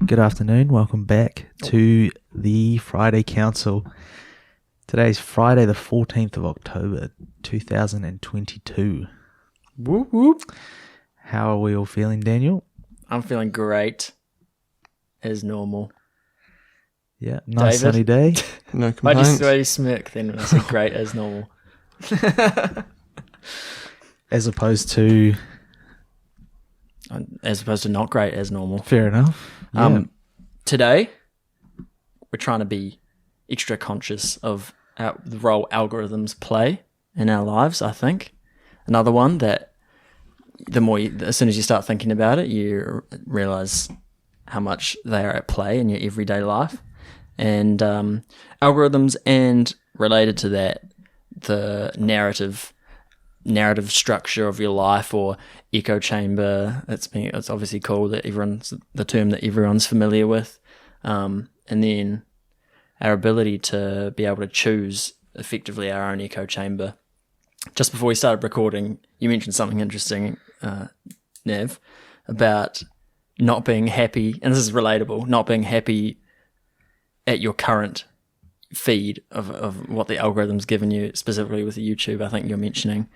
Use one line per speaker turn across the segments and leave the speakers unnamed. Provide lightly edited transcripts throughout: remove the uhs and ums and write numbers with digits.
Good afternoon. Welcome back to the Friday Council. Today's Friday, the 14th of October, 2022.
Whoop whoop.
How are we all feeling, Daniel?
I'm feeling great, as normal.
Yeah, nice
David?
sunny day.
No
Why
complaints.
do you smirk then when I say great as normal?
As opposed to,
As opposed to not great as normal.
fair enough. Yeah.
Today, we're trying to be extra conscious of the role algorithms play in our lives, I think. Another one that as soon as you start thinking about it, you realize how much they are at play in your everyday life. And algorithms, and related to that, the narrative structure of your life, or echo chamber. It's obviously cool that the term that everyone's familiar with, and then our ability to be able to choose effectively our own echo chamber. Just before we started recording, you mentioned something interesting, Nev, about not being happy, and this is relatable, not being happy at your current feed of what the algorithm's given you, specifically with the YouTube, I think you're mentioning.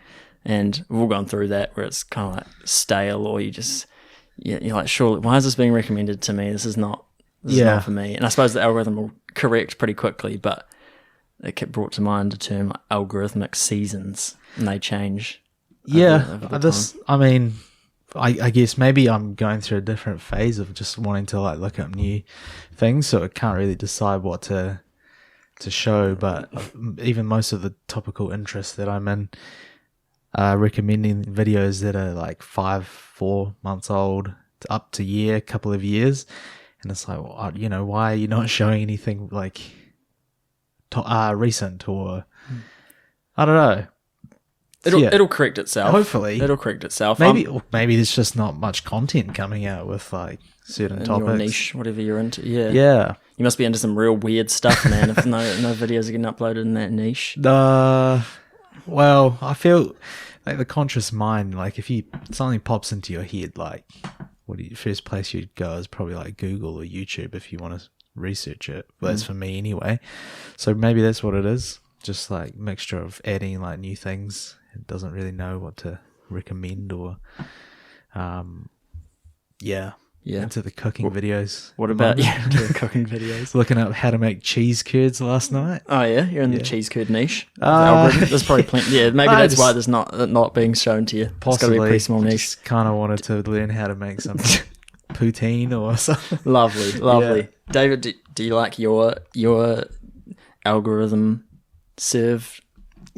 And we've all gone through that, where it's kind of like stale, or you're like, surely, why is this being recommended to me? This is not for me. And I suppose the algorithm will correct pretty quickly, but it kept brought to mind a term like algorithmic seasons, and they change. over the time.
I guess maybe I'm going through a different phase of just wanting to like look up new things, so I can't really decide what to show. But even most of the topical interests that I'm in are recommending videos that are like 4 months old to up to a couple of years, and it's like, well, why are you not showing anything like recent, or I don't know.
It'll correct itself.
Hopefully.
It'll correct itself.
Maybe there's just not much content coming out with like certain
in
topics.
your niche, whatever you're into. Yeah.
Yeah.
You must be into some real weird stuff, man, if no videos are getting uploaded in that niche.
Well, I feel like the conscious mind, like if something pops into your head, like first place you'd go is probably like Google or YouTube if you want to research it. Well, that's for me anyway. So maybe that's what it is. Just like mixture of adding like new things. It doesn't really know what to recommend, or into the cooking videos.
What about the cooking videos?
Looking up how to make cheese curds last night.
Oh yeah, you're in the cheese curd niche. There's probably plenty. Yeah, maybe that's why there's not being shown to you.
Possibly,
it's got to be a pretty small niche.
Just kind of wanted to learn how to make some poutine or something.
Lovely.
Yeah.
David, do you like your algorithm served?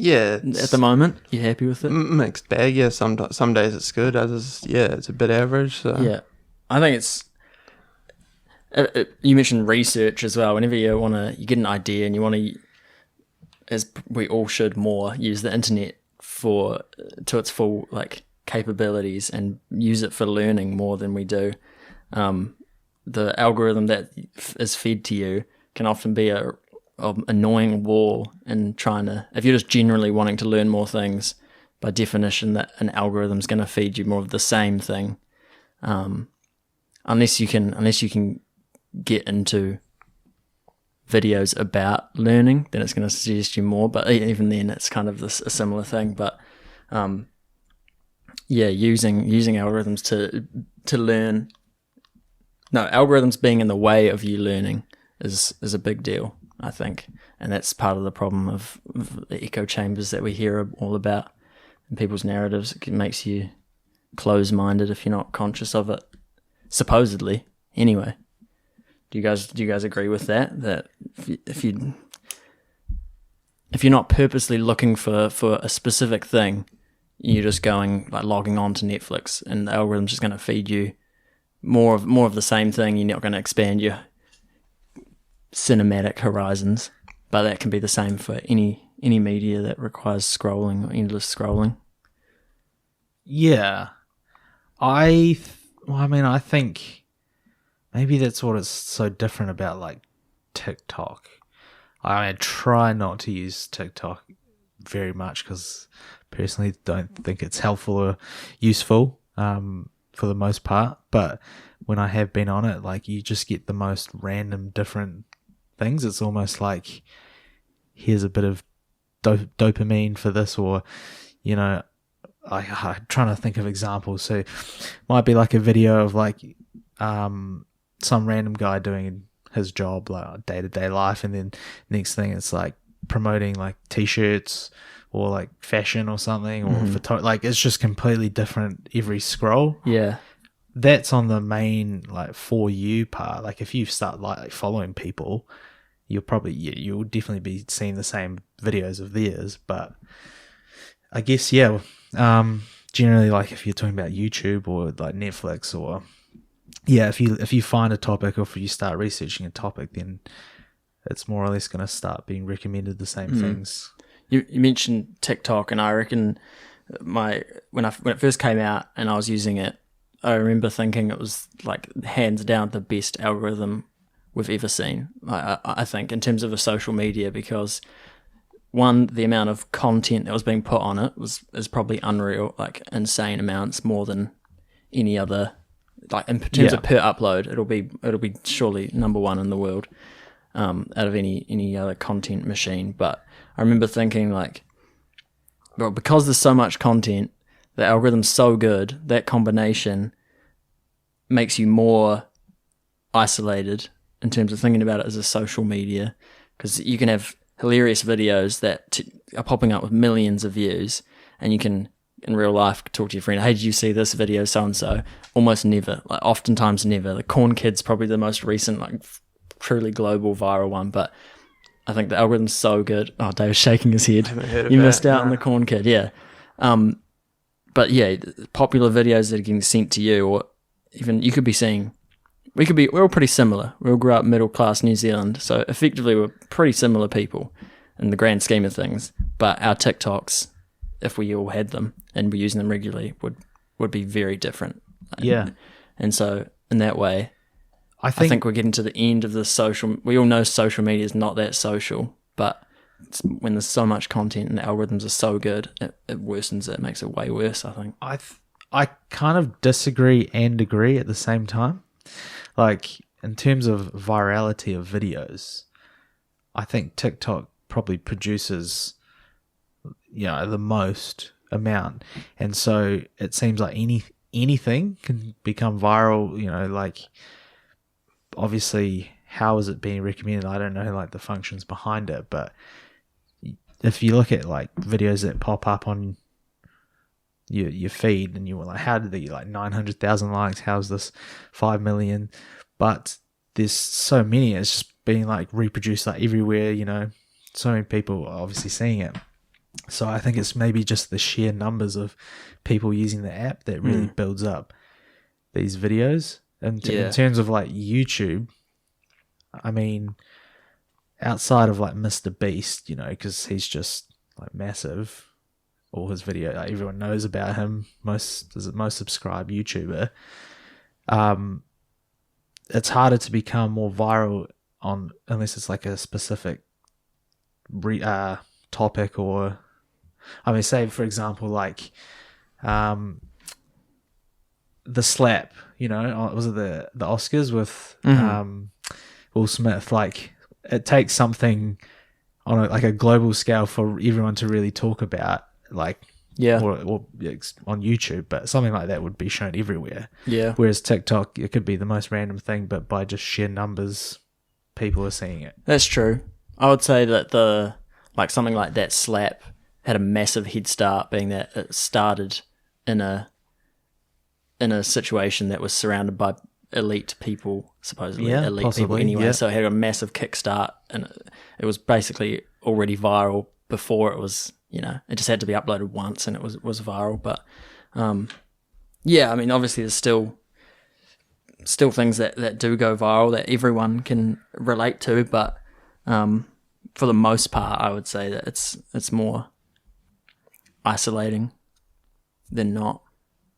Yeah,
At the moment, you happy with it?
mixed bag. Yeah, some days it's good. Others, it's a bit average. So.
Yeah, I think it's. You mentioned research as well. Whenever you get an idea and you want to, as we all should more, use the internet to its full like capabilities and use it for learning more than we do. The algorithm that is fed to you can often be a annoying wall in trying to, if you're just generally wanting to learn more things, by definition that an algorithm's going to feed you more of the same thing, unless you can get into videos about learning, then it's going to suggest you more, but even then it's kind of a similar thing. But using algorithms to learn, algorithms being in the way of you learning is a big deal, I think, and that's part of the problem of the echo chambers that we hear all about in people's narratives. It makes you close-minded if you're not conscious of it, supposedly. Anyway, do you guys agree with that? That if you're not purposely looking for a specific thing, you're just logging on to Netflix, and the algorithm's just going to feed you more of the same thing. You're not going to expand your cinematic horizons, but that can be the same for any media that requires scrolling or endless scrolling.
Yeah, I think maybe that's what is so different about like TikTok. I try not to use TikTok very much because personally don't think it's helpful or useful for the most part. But when I have been on it, like you just get the most random different things. It's almost like here's a bit of dopamine for this, or I'm trying to think of examples. So might be like a video of like some random guy doing his job, like day-to-day life, and then next thing it's like promoting like t-shirts or like fashion or something, or like it's just completely different every scroll.
Yeah.
That's on the main like For You part. Like if you start like following people, you'll definitely be seeing the same videos of theirs. But I guess generally, like if you're talking about YouTube or like Netflix, or if you find a topic, or if you start researching a topic, then it's more or less going to start being recommended the same things.
You mentioned TikTok, and I reckon when it first came out and I was using it, I remember thinking it was like hands down the best algorithm we've ever seen. I think in terms of a social media, because one, the amount of content that was being put on it is probably unreal, like insane amounts, more than any other. Like in terms of per upload, it'll be surely number one in the world out of any other content machine. But I remember thinking like, well, because there's so much content, the algorithm's so good, that combination makes you more isolated in terms of thinking about it as a social media, because you can have hilarious videos that are popping up with millions of views, and you can, in real life, talk to your friend, hey, did you see this video, so-and-so? Almost never, like oftentimes never. The Corn Kid's probably the most recent, like truly global viral one, but I think the algorithm's so good. Oh, Dave's shaking his head. You missed out on the Corn Kid, yeah. But yeah, popular videos that are getting sent to you, or even you could be seeing, we're all pretty similar. We all grew up middle class New Zealand, so effectively we're pretty similar people in the grand scheme of things. But our TikToks, if we all had them and were using them regularly, would be very different.
Yeah.
And so in that way,
I
think we're getting to the end of the social. We all know social media is not that social, but when there's so much content and the algorithms are so good, it worsens it. It makes it way worse, I think.
I kind of disagree and agree at the same time. Like in terms of virality of videos, I think TikTok probably produces the most amount, and so it seems like anything can become viral. Like obviously, how is it being recommended? I don't know like the functions behind it, but if you look at like videos that pop up on your feed, and you were like, how did they get like 900,000 likes? How's this 5 million? But there's so many, it's just being like reproduced like everywhere. So many people are obviously seeing it. So I think it's maybe just the sheer numbers of people using the app that really builds up these videos. And in terms of like YouTube, I mean, outside of like Mr. Beast, because he's just like massive, all his video, like, everyone knows about him, most subscribed YouTuber. It's harder to become more viral unless it's like a specific topic, or I mean, say for example, like the slap, was it the Oscars with Will Smith? Like it takes something on a global scale for everyone to really talk about, like or on YouTube, but something like that would be shown everywhere. Yeah. Whereas TikTok, it could be the most random thing, but by just sheer numbers, people are seeing it.
That's true. I would say that something like that slap had a massive head start, being that it started in a situation that was surrounded by elite people, supposedly elite possibly, people anyway. Yeah. So it had a massive kickstart, and it was basically already viral before it was. It just had to be uploaded once, and it was viral. But I mean, obviously, there's still things that do go viral that everyone can relate to. But for the most part, I would say that it's more isolating than not.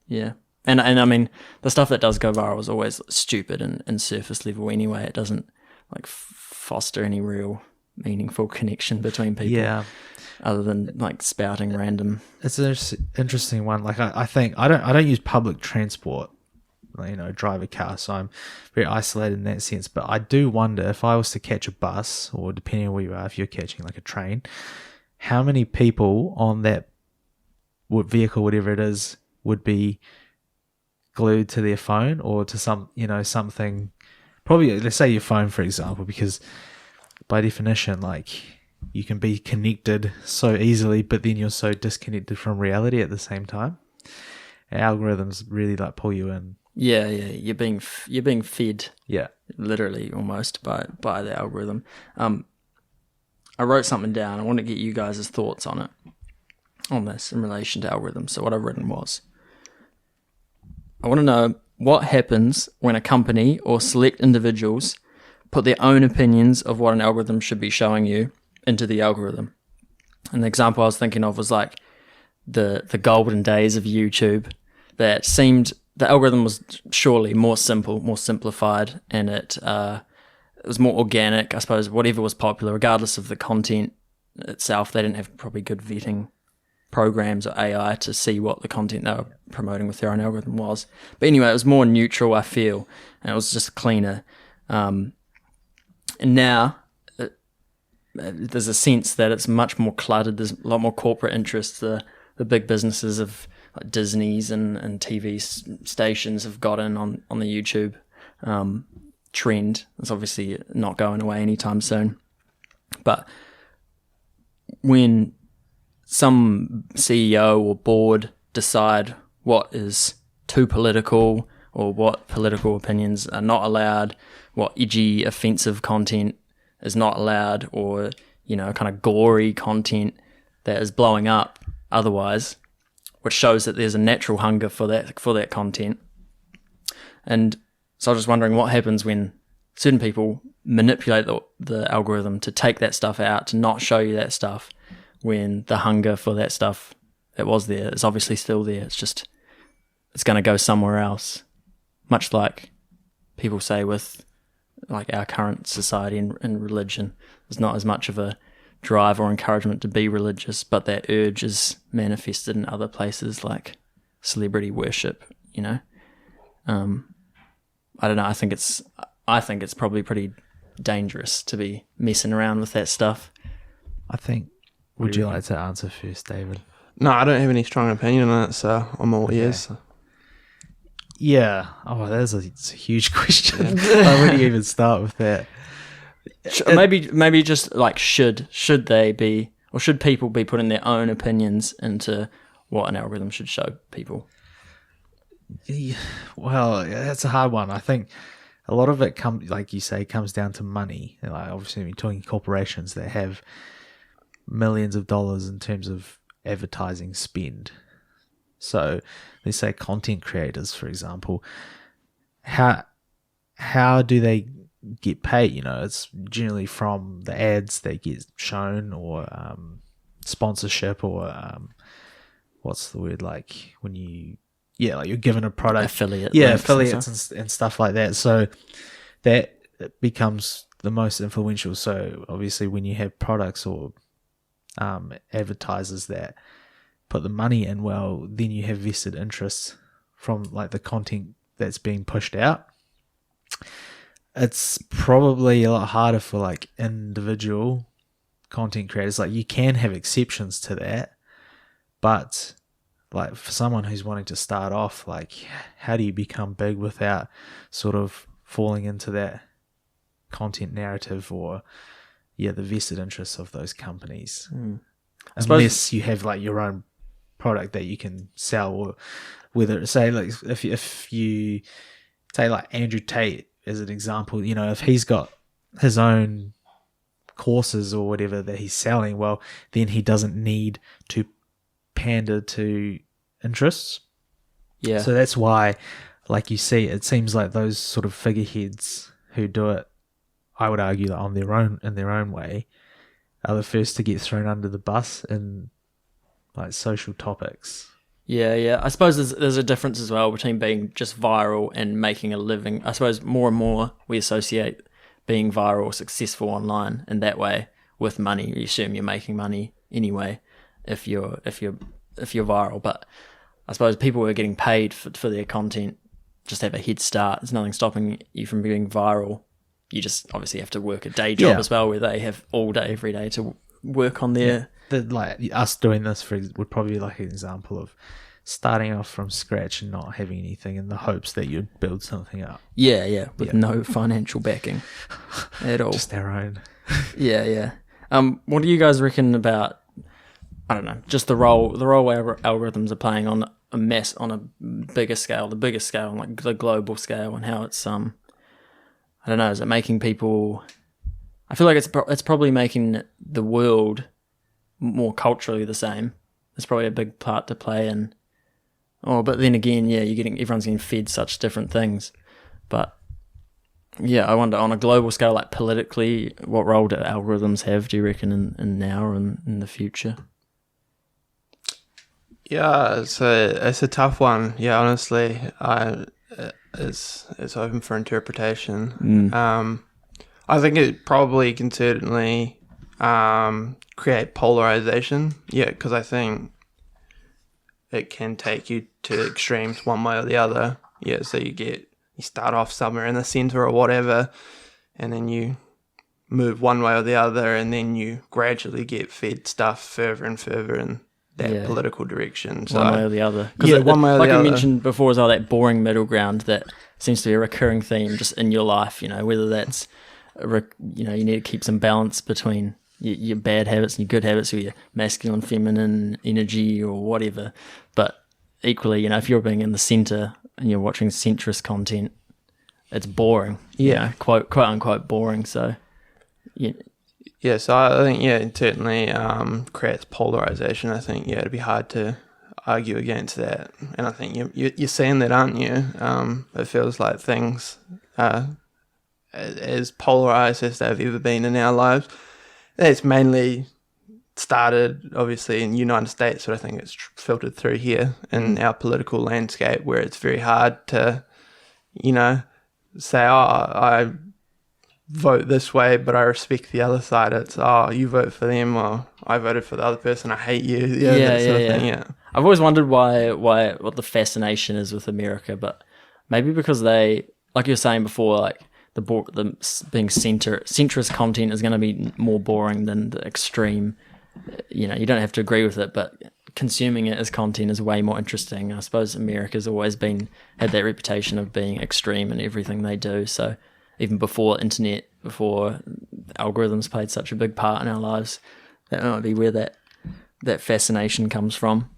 Yeah. And I mean, the stuff that does go viral is always stupid and surface level anyway. It doesn't like foster any real meaningful connection between people. Yeah. Other than like spouting random.
It's an interesting one. Like I think I don't use public transport drive a car, so I'm very isolated in that sense. But I do wonder if I was to catch a bus, or depending on where you are, if you're catching like a train, how many people on that vehicle, whatever it is, would be glued to their phone or to something. Probably, let's say your phone, for example, because by definition, like, you can be connected so easily, but then you're so disconnected from reality at the same time. Algorithms really like pull you in.
Yeah, you're being fed.
Yeah,
literally almost by the algorithm. I wrote something down. I want to get you guys' thoughts on this in relation to algorithms. So what I've written was, I want to know what happens when a company or select individuals put their own opinions of what an algorithm should be showing you into the algorithm. And the example I was thinking of was like the golden days of YouTube, that seemed, the algorithm was surely more simple, more simplified, and it was more organic. I suppose whatever was popular, regardless of the content itself, they didn't have probably good vetting programs or AI to see what the content they were promoting with their own algorithm was. But anyway, it was more neutral, I feel, and it was just cleaner. And now there's a sense that it's much more cluttered. There's a lot more corporate interests. The big businesses of like Disney's and TV stations have got in on the YouTube trend. It's obviously not going away anytime soon. But when some CEO or board decide what is too political, or what political opinions are not allowed, what edgy, offensive content is not allowed, or, kind of gory content that is blowing up otherwise, which shows that there's a natural hunger for that content. And so I was just wondering what happens when certain people manipulate the algorithm to take that stuff out, to not show you that stuff, when the hunger for that stuff that was there is obviously still there. It's going to go somewhere else. Much like people say with like our current society and religion, there's not as much of a drive or encouragement to be religious, but that urge is manifested in other places like celebrity worship, I don't know. I think it's probably pretty dangerous to be messing around with that stuff.
Would you like to answer first, David?
No, I don't have any strong opinion on it, so I'm all ears.
Yeah. Oh, it's a huge question. Where do you even start with that?
Maybe just like should they be, or should people be putting their own opinions into what an algorithm should show people?
Well, that's a hard one. I think a lot of it comes down to money. Like, obviously, we're talking corporations that have millions of dollars in terms of advertising spend. So let's say content creators, for example, how do they get paid? It's generally from the ads that get shown, or sponsorship, or what's the word, like when like you're given a product, affiliates and stuff like that. So that becomes the most influential. So obviously when you have products or advertisers that put the money in, well, then you have vested interests from like the content that's being pushed out. It's probably a lot harder for like individual content creators. Like, you can have exceptions to that, but like for someone who's wanting to start off, like, how do you become big without sort of falling into that content narrative or the vested interests of those companies? Unless you have like your own product that you can sell, or whether, say, like if you take like Andrew Tate as an example, if he's got his own courses or whatever that he's selling, well, then he doesn't need to pander to interests.
Yeah.
So that's why, like you see, it seems like those sort of figureheads who do it, I would argue that in their own way, are the first to get thrown under the bus in like social topics.
Yeah. I suppose there's a difference as well between being just viral and making a living. I suppose more and more we associate being viral or successful online in that way with money. You assume you're making money anyway if you're viral. But I suppose people who are getting paid for their content just have a head start. There's nothing stopping you from being viral. You just obviously have to work a day job as well, where they have all day, every day to work on their...
Like us doing this would probably be like an example of starting off from scratch and not having anything in the hopes that you'd build something up.
With no financial backing at all.
Just our own.
Yeah. What do you guys reckon about, I don't know, just the role algorithms are playing on a bigger scale, the biggest scale, like the global scale, and how it's I don't know, is it making people? I feel like it's probably making the world more culturally the same. There's probably a big part to play in. Oh, but then again, everyone's getting fed such different things. But yeah, I wonder on a global scale, like politically, what role do algorithms have, do you reckon, in now or in the future?
Yeah, it's a tough one. Yeah, honestly, it's open for interpretation. I think it probably can certainly create polarization. Yeah, because I think it can take you to extremes one way or the other. Yeah, so you start off somewhere in the center or whatever, and then you move one way or the other, and then you gradually get fed stuff further and further in that political direction. So,
one way or the other.
One way or the other.
Like you mentioned before as well, that boring middle ground that seems to be a recurring theme just in your life, whether that's, you need to keep some balance between your bad habits and your good habits, or your masculine, feminine energy or whatever. But equally, if you're being in the center and you're watching centrist content, it's boring. Quote unquote boring. So,
yeah, so I think, it certainly creates polarization. I think, it'd be hard to argue against that. And I think you're seeing that, aren't you? It feels like things are as polarized as they've ever been in our lives. It's mainly started, obviously, in the United States, but I think it's filtered through here in our political landscape, where it's very hard to, say, I vote this way, but I respect the other side. It's, you vote for them, or I voted for the other person, I hate you. That sort of thing.
I've always wondered what the fascination is with America, but maybe because they, like you were saying before, like the being centrist content is going to be more boring than the extreme. You don't have to agree with it, but consuming it as content is way more interesting. I suppose America's always had that reputation of being extreme in everything they do. So even before internet, before algorithms played such a big part in our lives, that might be where that fascination comes from.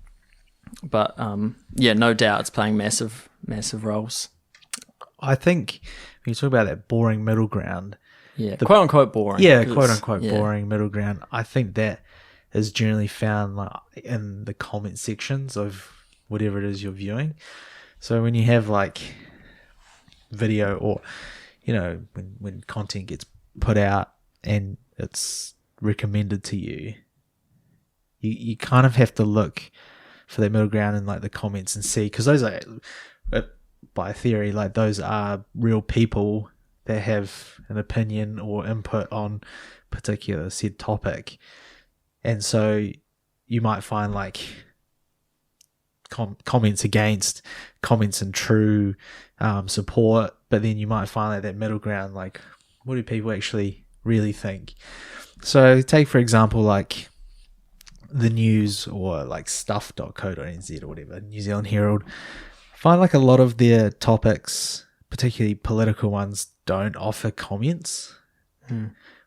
But no doubt it's playing massive roles.
I think when you talk about that boring middle ground,
quote unquote boring.
Yeah, quote unquote boring middle ground. I think that is generally found like in the comment sections of whatever it is you're viewing. So when you have like video, or when content gets put out and it's recommended to you, you kind of have to look for that middle ground in like the comments and see, because those are, by theory, like those are real people that have an opinion or input on particular said topic. And so you might find like comments against, comments in true support, but then you might find like that middle ground, like what do people actually really think? So take, for example, like the news, or like stuff.co.nz or whatever, New Zealand Herald. Find like a lot of their topics, particularly political ones, don't offer comments,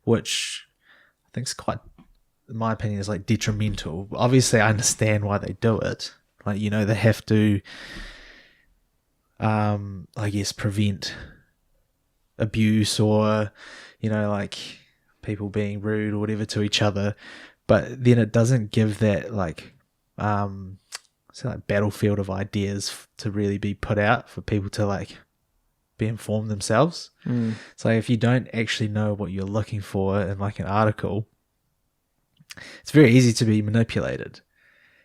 which I think is quite, in my opinion, is like detrimental. Obviously, I understand why they do it. Like, they have to, I guess, prevent abuse or, like people being rude or whatever to each other. But then it doesn't give that like battlefield of ideas to really be put out for people to like be informed themselves. So if you don't actually know what you're looking for in like an article, it's very easy to be manipulated.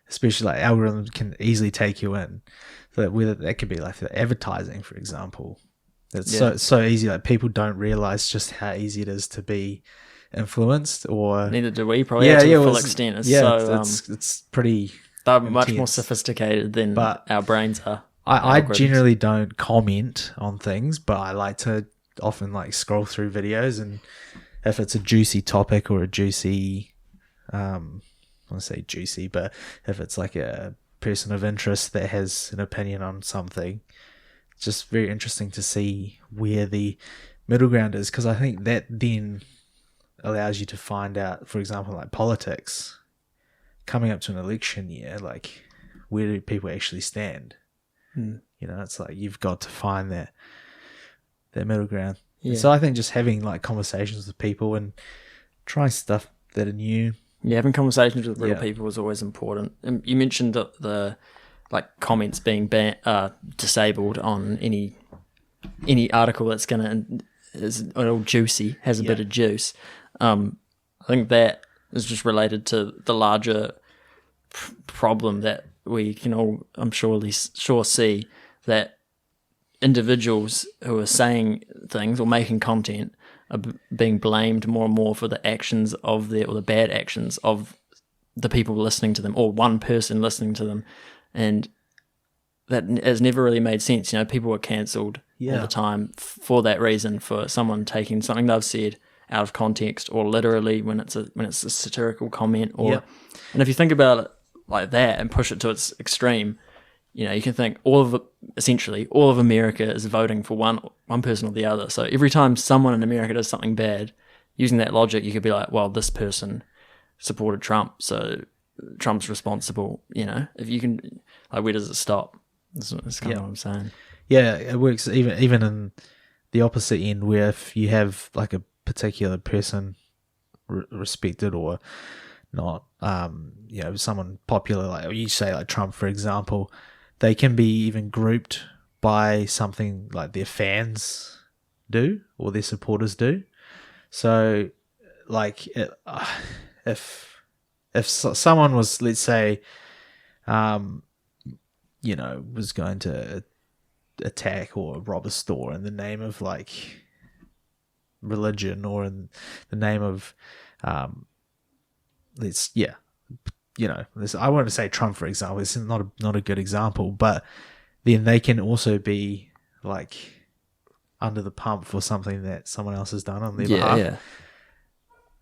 Especially like algorithms can easily take you in. So whether that could be like advertising, for example. It's so easy. Like people don't realize just how easy it is to be influenced, or
neither do we probably to the full extent.
It's pretty
they're
intense.
much more sophisticated than our brains are.
I
algorithms.
generally don't comment on things, but I like to often like scroll through videos, and if it's a juicy topic or a juicy, I want to say juicy, but if it's like a person of interest that has an opinion on something, it's just very interesting to see where the middle ground is, because I think that then allows you to find out, for example, like politics, coming up to an election year, like where do people actually stand? You know, it's like you've got to find that middle ground.
Yeah.
So I think just having like conversations with people and trying stuff that are new.
Yeah, having conversations with real
Yeah.
people is always important. And you mentioned the like comments being disabled on any article that's is all juicy, has a bit of juice. I think that is just related to the larger problem that we can all, I'm sure see, that individuals who are saying things or making content are being blamed more and more for the actions of the bad actions of the people listening to them, or one person listening to them, and that has never really made sense. You know, people are cancelled all the time for that reason, for someone taking something they've said out of context, or literally when it's a satirical comment, or and if you think about it like that and push it to its extreme, you know, you can think essentially all of America is voting for one person or the other. So every time someone in America does something bad, using that logic, you could be like, well, this person supported Trump, so Trump's responsible. You know, if you can, like, where does it stop? That's kind of what I'm saying.
Yeah, it works even in the opposite end, where if you have like a particular person respected or not, you know, someone popular, like you say, like Trump, for example, they can be even grouped by something like their fans do or their supporters do. So, like, if someone was, let's say, you know, was going to attack or rob a store in the name of like religion, or in the name of, you know, I want to say Trump, for example. It's not a good example, but then they can also be like under the pump for something that someone else has done on their behalf.
Yeah.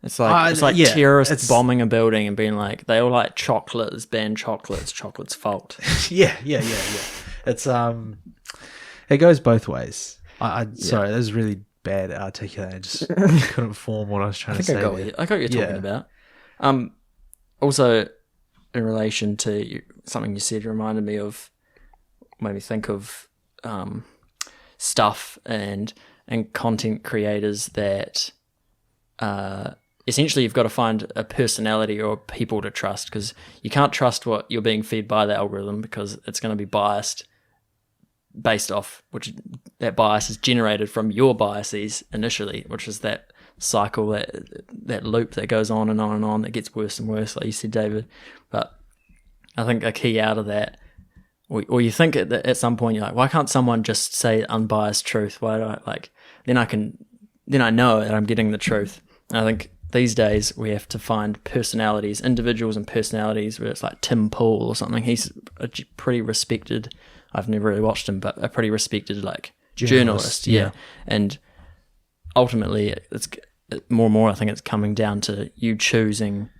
It's like terrorists bombing a building and being like, they all like chocolates, ban chocolates, chocolate's fault.
Yeah. It's it goes both ways. Sorry, that was really bad articulated. I just couldn't form what I was trying to say.
I got what you're talking about. Also, in relation to something you said, reminded me of, made me think of stuff and content creators that essentially you've got to find a personality or people to trust, because you can't trust what you're being fed by the algorithm, because it's going to be biased based off, which that bias is generated from your biases initially, which is that cycle, that loop that goes on and on and on, that gets worse and worse, like you said, David. But I think a key out of that, or you think at some point you're like, why can't someone just say unbiased truth? Why do I like? Then I know that I'm getting the truth. And I think these days we have to find personalities, individuals and personalities, where it's like Tim Pool or something. He's a pretty respected, I've never really watched him, but a pretty respected like journalist. Yeah. And ultimately it's more and more, I think it's coming down to you choosing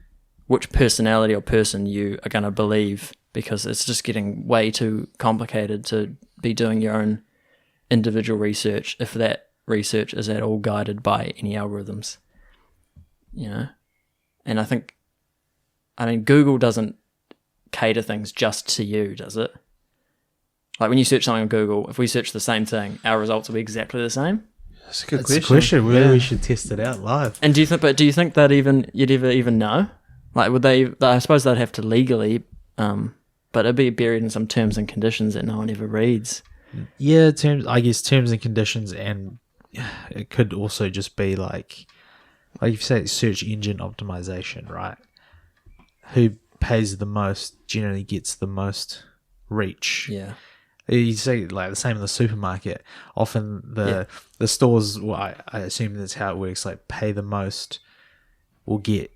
which personality or person you are going to believe, because it's just getting way too complicated to be doing your own individual research if that research is at all guided by any algorithms, you know. And I mean, Google doesn't cater things just to you, does it? Like when you search something on Google, if we search the same thing, our results will be exactly the same.
That's a good
It's a question. Maybe we should test it out live.
And do you think that you'd ever even know? Like, would they? I suppose they'd have to legally, but it'd be buried in some terms and conditions that no one ever reads.
Yeah, terms and conditions, and it could also just be like you say, search engine optimization, right? Who pays the most generally gets the most reach.
Yeah.
You say like the same in the supermarket. Often the stores, well, I assume that's how it works. Like, pay the most will get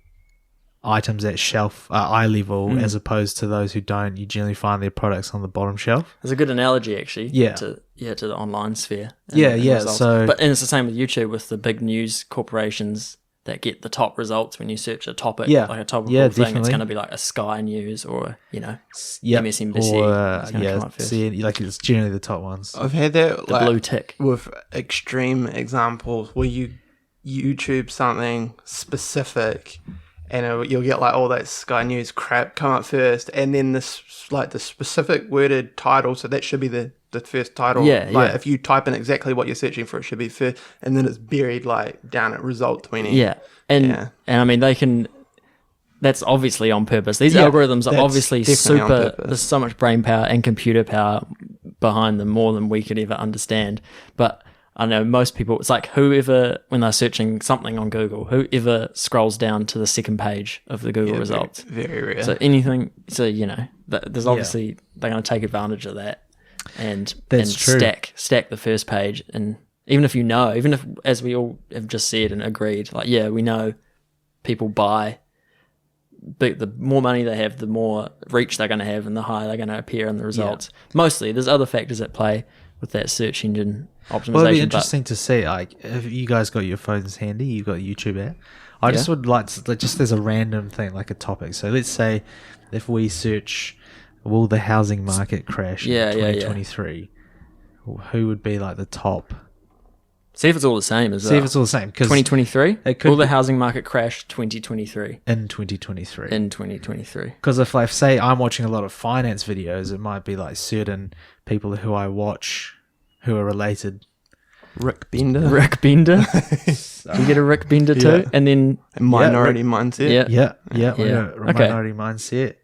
items at shelf eye level as opposed to those who don't. You generally find their products on the bottom shelf.
It's a good analogy, actually.
Yeah.
To the online sphere.
Yeah.
Results.
So,
and it's the same with YouTube with the big news corporations that get the top results when you search a topic, like a topical thing.
Definitely.
It's going to be like a Sky News or
Yep.
MSNBC.
Or
See,
like it's generally the top ones.
I've had that
the blue tick
with extreme examples where you YouTube something specific, and you'll get like all that Sky News crap come up first, and then this like the specific worded title. So that should be the first title. If you type in exactly what you're searching for, it should be first, and then it's buried like down at result 20.
And I mean they can. That's obviously on purpose. These algorithms are obviously super. There's so much brain power and computer power behind them, more than we could ever understand. But I know most people. It's like whoever, when they're searching something on Google, whoever scrolls down to the second page of the Google results.
Very rare.
So anything. So there's obviously they're going to take advantage of that. And
true.
stack the first page, and even if as we all have just said and agreed, like we know people buy, but the more money they have, the more reach they're going to have, and the higher they're going to appear in the results. Mostly, there's other factors at play with that search engine optimization.
Well, it'd be interesting to see. Like, if you guys got your phones handy, you've got YouTube app. I just would like to, just as a random thing, like a topic. So let's say if we search, will the housing market crash in 2023? Who would be like the top?
See if it's all the same as well.
See if it's all the same.
2023? Will the housing market crash 2023?
In 2023.
In 2023.
Because if, like, say I'm watching a lot of finance videos, it might be like certain people who I watch who are related.
Rick Bender.
Do you get a Rick Bender too? And then
minority mindset.
Minority mindset.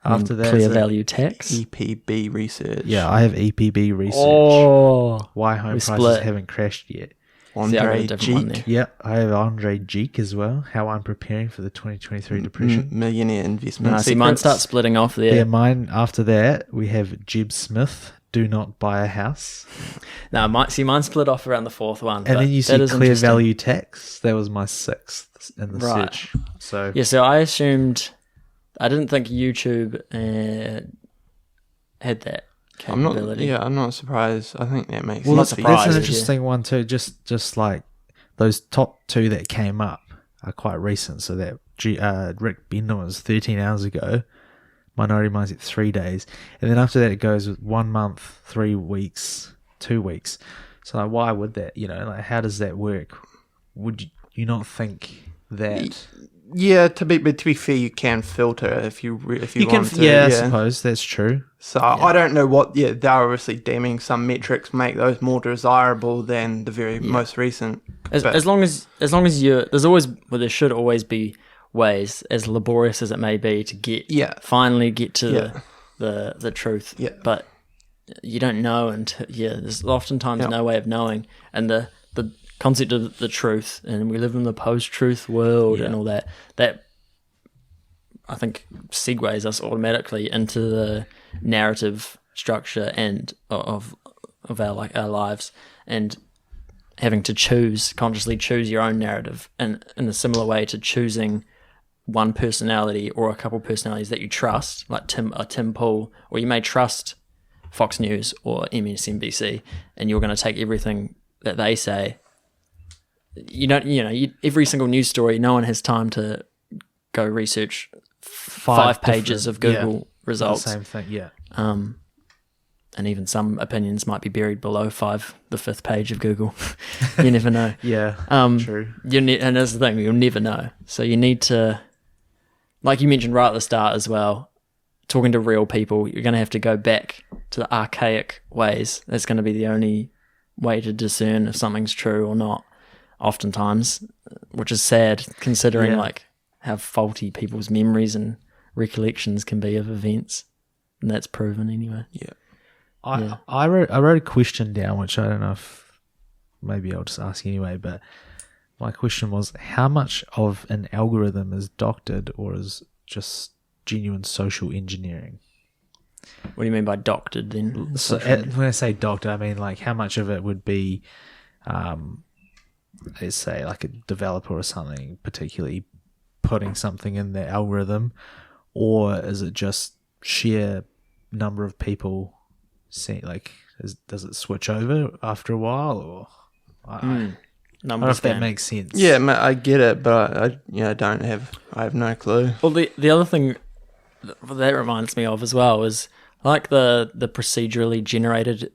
After that,
clear value tax.
EPB research.
Yeah, I have EPB research.
Oh,
why home prices haven't crashed yet.
Andre Geek.
Yeah, I have Andre Geek as well. How I'm preparing for the 2023 depression.
Millionaire investment.
See, mine starts splitting off there.
Yeah, mine. After that, we have Jeb Smith. Do not buy a house.
No, mine split off around the fourth one.
And then you see clear value tax. That was my sixth in the search. So
so I assumed. I didn't think YouTube had that capability.
I'm not surprised. I think that makes
sense.
That's
an interesting one too. Just like those top two that came up are quite recent. So that Rick Bender was 13 hours ago. Minority Mindset 3 days, and then after that it goes with 1 month, 3 weeks, 2 weeks. So like, why would that? Like, how does that work? Would you not think that?
Yeah, to be fair, you can filter if you want to.
Yeah, I suppose that's true.
So I don't know what. Yeah, they're obviously deeming some metrics make those more desirable than the very most recent.
As long as there should always be ways, as laborious as it may be, to finally get to the truth.
Yeah.
But you don't know until there's oftentimes no way of knowing, and the concept of the truth, and we live in the post-truth world and all that I think segues us automatically into the narrative structure and of our lives, and having to consciously choose your own narrative, and in a similar way to choosing one personality or a couple personalities that you trust, like Tim Pool, or you may trust Fox News or MSNBC, and you're going to take everything that they say. You don't, every single news story, no one has time to go research five pages of Google results.
The same thing, yeah.
And even some opinions might be buried below the fifth page of Google. You never know.
Yeah, true.
And that's the thing, you'll never know. So you need to, like you mentioned right at the start as well, talking to real people, you're going to have to go back to the archaic ways. That's going to be the only way to discern if something's true or not, oftentimes, which is sad considering like how faulty people's memories and recollections can be of events. And that's proven anyway.
Yeah. I wrote a question down, which I don't know if maybe I'll just ask anyway, but my question was, how much of an algorithm is doctored or is just genuine social engineering?
What do you mean by doctored then?
So when I say doctored, I mean like how much of it would be, let's say like a developer or something particularly putting something in the algorithm, or is it just sheer number of people seeing, like, does it switch over after a while, or I don't know if that makes sense.
Yeah, I get it, but I have no clue.
Well, the other thing that reminds me of as well is like the procedurally generated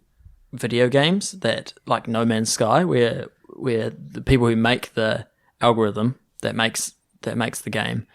video games that, like No Man's Sky, where the people who make the algorithm that makes the game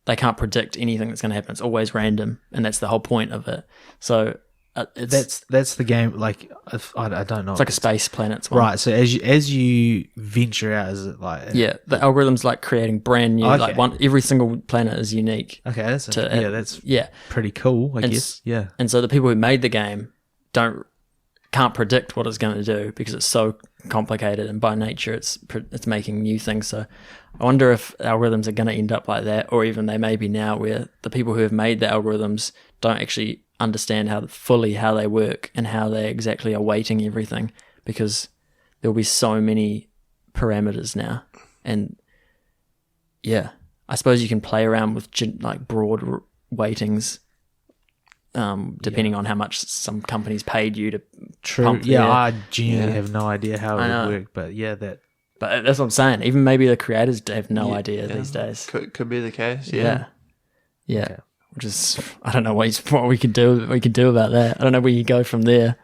they can't predict anything that's going to happen. It's always random, and that's the whole point of it. So
that's the game. Like, I don't know.
It's like a Space Planets one.
Right. So as you venture out, is it like
the algorithm's like creating brand new, like every single planet is unique.
Okay, that's pretty cool, I guess. Yeah.
And so the people who made the game can't predict what it's going to do because it's so complicated, and by nature it's making new things. So I wonder if algorithms are going to end up like that, or even they may be now, where the people who have made the algorithms don't actually understand how they work and how they exactly are weighting everything, because there'll be so many parameters now. And I suppose you can play around with like broad weightings, depending on how much some companies paid you to pump
I genuinely have no idea how it would work, but
but that's what I'm saying. Even maybe the creators have no idea these days.
Could be the case.
Yeah. Okay. Which is, I don't know what we could do. About that. I don't know where you go from there.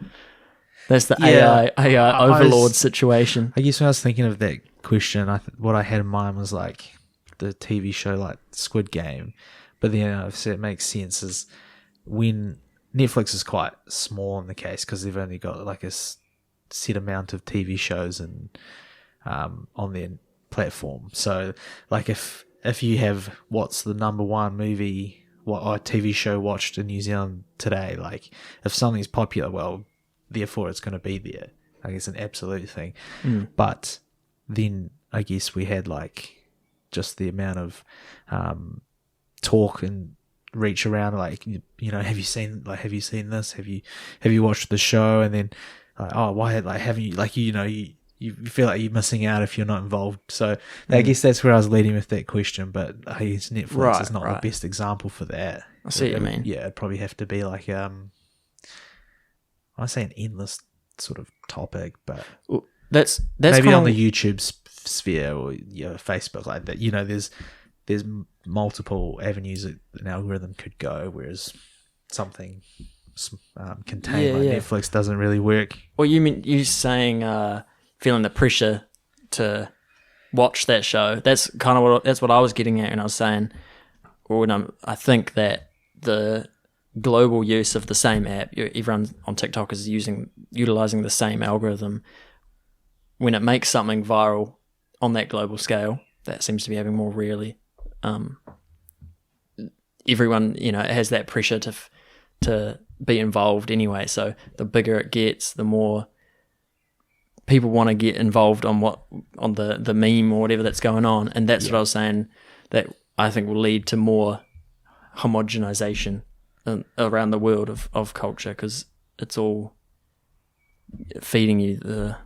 That's the AI overlord situation.
I guess when I was thinking of that question, what I had in mind was like the TV show like Squid Game, but then obviously it makes sense is when Netflix is quite small in the case because they've only got like a set amount of TV shows and on their platform. So like if you have what's the number one movie or TV show watched in New Zealand today, like if something's popular, well, therefore it's going to be there. I guess an absolute thing. But then I guess we had like just the amount of talk and reach around, like, you know, have you seen this? Have you watched the show? And then like, oh, why, like, haven't you, like, you know, you feel like you're missing out if you're not involved. So I guess that's where I was leading with that question, but I guess Netflix is not the best example for that.
I see what you mean.
Yeah, it'd probably have to be like I say an endless sort of topic, but
that's
maybe on the YouTube sphere or Facebook, like that. You know, there's multiple avenues that an algorithm could go, whereas something contained like Netflix doesn't really work.
Well, you saying feeling the pressure to watch that show. That's kind of what I was getting at, and I was saying, I think that the global use of the same app, everyone on TikTok is utilizing the same algorithm. When it makes something viral on that global scale, that seems to be happening more rarely. Everyone, has that pressure to be involved anyway. So the bigger it gets, the more people want to get involved on the meme or whatever that's going on. And that's what I was saying, that I think will lead to more homogenization around the world of culture, because it's all feeding you the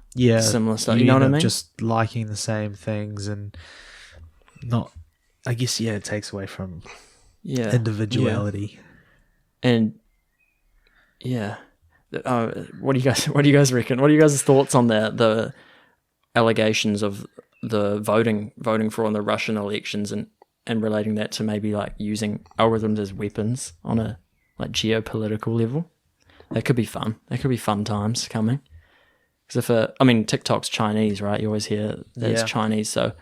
similar stuff. You know what I mean?
Just liking the same things and not, I guess, it takes away from individuality.
And what do you guys reckon? What are you guys' thoughts on the allegations of the voting fraud in the Russian elections and relating that to maybe like using algorithms as weapons on a like geopolitical level? That could be fun. That could be fun times coming. Because TikTok's Chinese, right? You always hear that it's Chinese, so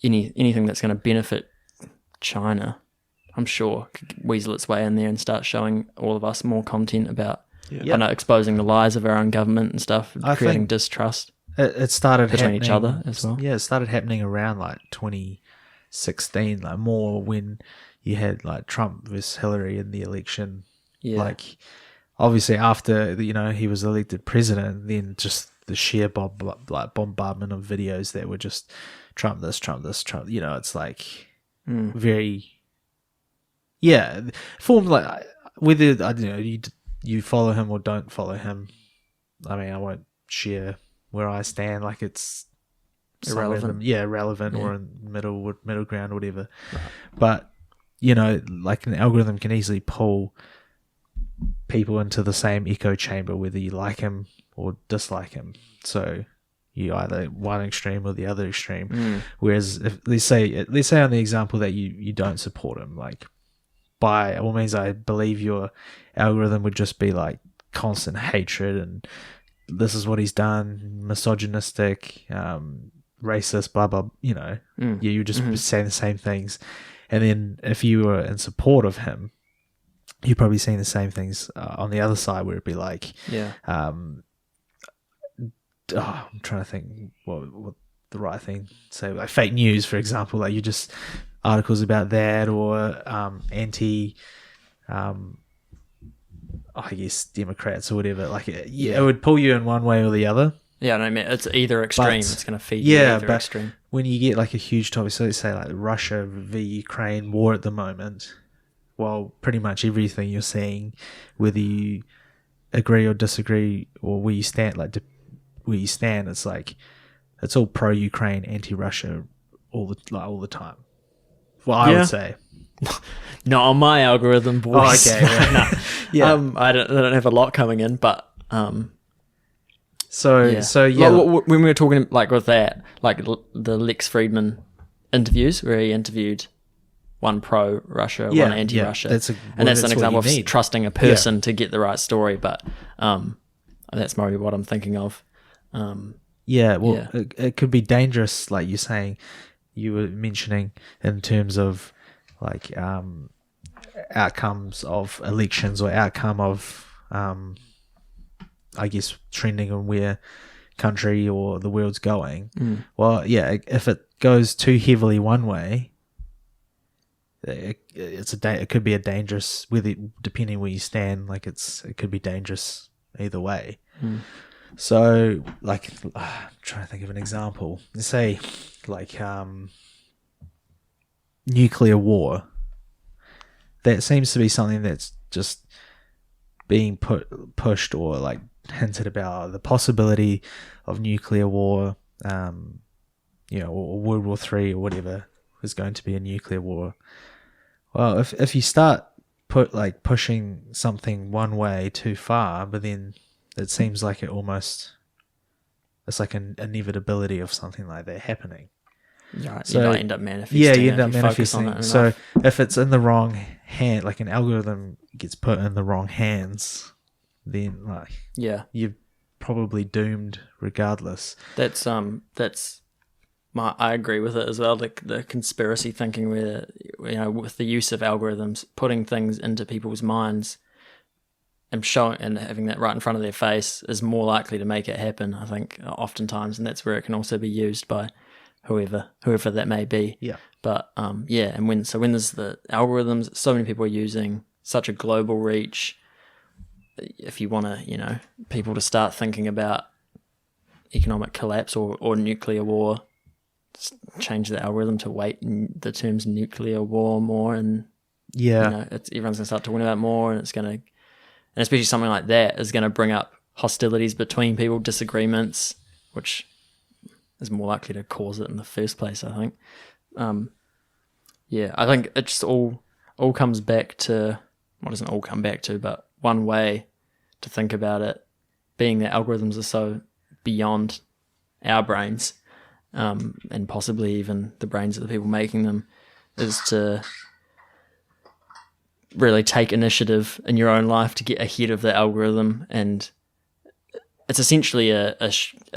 anything that's going to benefit China, I'm sure, could weasel its way in there and start showing all of us more content about exposing the lies of our own government and stuff, creating distrust.
It started
between each other as well.
Yeah, it started happening around like 2016, like more when you had like Trump versus Hillary in the election. Yeah. Like obviously after he was elected president, then just the sheer bombardment of videos that were just Trump this, Trump this, Trump. It's like very formed like whether I don't know you follow him or don't follow him. I mean, I won't share where I stand. Like it's somewhere in
Irrelevant.
relevant
Yeah.
or in middle ground or whatever. But like an algorithm can easily pull people into the same echo chamber, whether you like him or dislike him. So you either one extreme or the other extreme. Whereas if let's say on the example that you don't support him, like by all means, I believe your algorithm would just be like constant hatred and this is what he's done, misogynistic, racist, blah blah. You just saying the same things. And then if you were in support of him, you're probably seeing the same things on the other side, where it'd be like, I'm trying to think what the right thing to say, like fake news, for example, like you just articles about that, or anti, I guess Democrats or whatever. Like, it would pull you in one way or the other.
Yeah, I mean, it's either extreme.
But,
it's going to feed you either extreme.
When you get like a huge topic, so let's say like Russia v Ukraine war at the moment, well, pretty much everything you're seeing, whether you agree or disagree or where you stand, it's like it's all pro-Ukraine, anti-Russia all the time. Well, I would say.
Not on my algorithm, boys.
Oh, okay. Yeah.
Yeah. I don't have a lot coming in, but
So yeah.
Like, when we were talking like with that, like the Lex Friedman interviews where he interviewed one pro-Russia, one anti-Russia,
that's
an example of trusting a person to get the right story. But that's maybe what I'm thinking of.
It could be dangerous, like you're saying, you were mentioning in terms of like outcomes of elections or outcome of I guess trending on where country or the world's going. Well, if it goes too heavily one way, it could be a dangerous, depending where you stand, like it could be dangerous either way. So like I'm trying to think of an example. Let's say like nuclear war. That seems to be something that's just being pushed or like hinted about, the possibility of nuclear war, or World War III or whatever is going to be a nuclear war. Well, if you start pushing something one way too far, but then it seems like it's like an inevitability of something like that happening.
Right, so you end up manifesting.
Yeah, you end up manifesting. So if it's in the wrong hand, like an algorithm gets put in the wrong hands, then you're probably doomed regardless.
That's I agree with it as well. The conspiracy thinking, where with the use of algorithms, putting things into people's minds and showing and having that right in front of their face is more likely to make it happen, I think, oftentimes, and that's where it can also be used by whoever that may be.
Yeah.
But and when there's the algorithms, so many people are using such a global reach. If you want to, people to start thinking about economic collapse or nuclear war, change the algorithm to weight the terms nuclear war more, and everyone's gonna start talking about it more, and it's gonna, and especially something like that is gonna bring up hostilities between people, disagreements, which is more likely to cause it in the first place, I think. I think it just all comes back to, well, it doesn't all come back to, but one way to think about it, being that algorithms are so beyond our brains, and possibly even the brains of the people making them, is to really take initiative in your own life to get ahead of the algorithm. And it's essentially a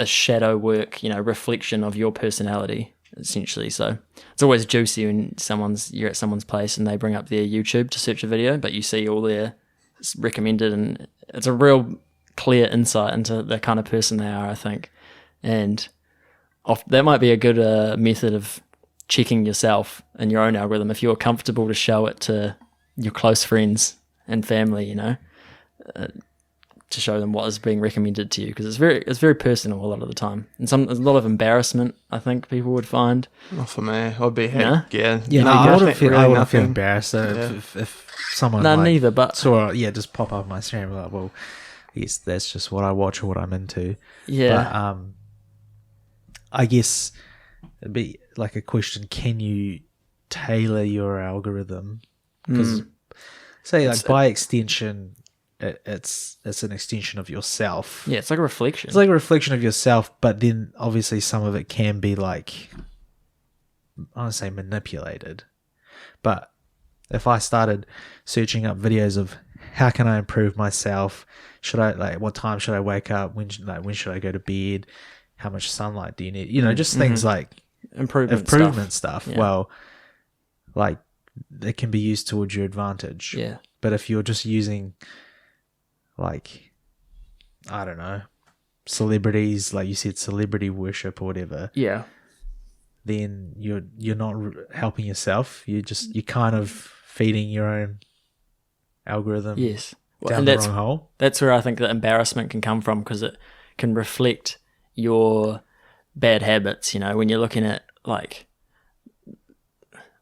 shadow work, reflection of your personality, essentially. So it's always juicy when you're at someone's place and they bring up their YouTube to search a video, but you see all their recommended, and it's a real clear insight into the kind of person they are, I think. And that might be a good method of checking yourself and your own algorithm, if you're comfortable to show it to your close friends and family, to show them what is being recommended to you, because it's very personal a lot of the time, and a lot of embarrassment, I think, people would find.
Not for me. I'd be
I wouldn't feel embarrassed if someone
neither, but
just pop up my stream like, well, yes, that's just what I watch or what I'm into.
Yeah.
But I guess it'd be like a question: can you tailor your algorithm? Because say like by extension, it's an extension of yourself.
Yeah, it's like a reflection.
It's like a reflection of yourself, but then obviously some of it can be like, I don't say manipulated, but if I started searching up videos of how can I improve myself, should I like what time should I wake up, when should I go to bed, how much sunlight do you need, just things like improvement stuff.
Yeah.
Well, like it can be used towards your advantage.
Yeah.
But if you're just using like, I don't know, celebrities, like you said, celebrity worship or whatever,
Yeah.
then you're not helping yourself. You're kind of feeding your own algorithm.
Yes.
Down the wrong hole.
That's where I think the embarrassment can come from, because it can reflect your bad habits. When you're looking at like,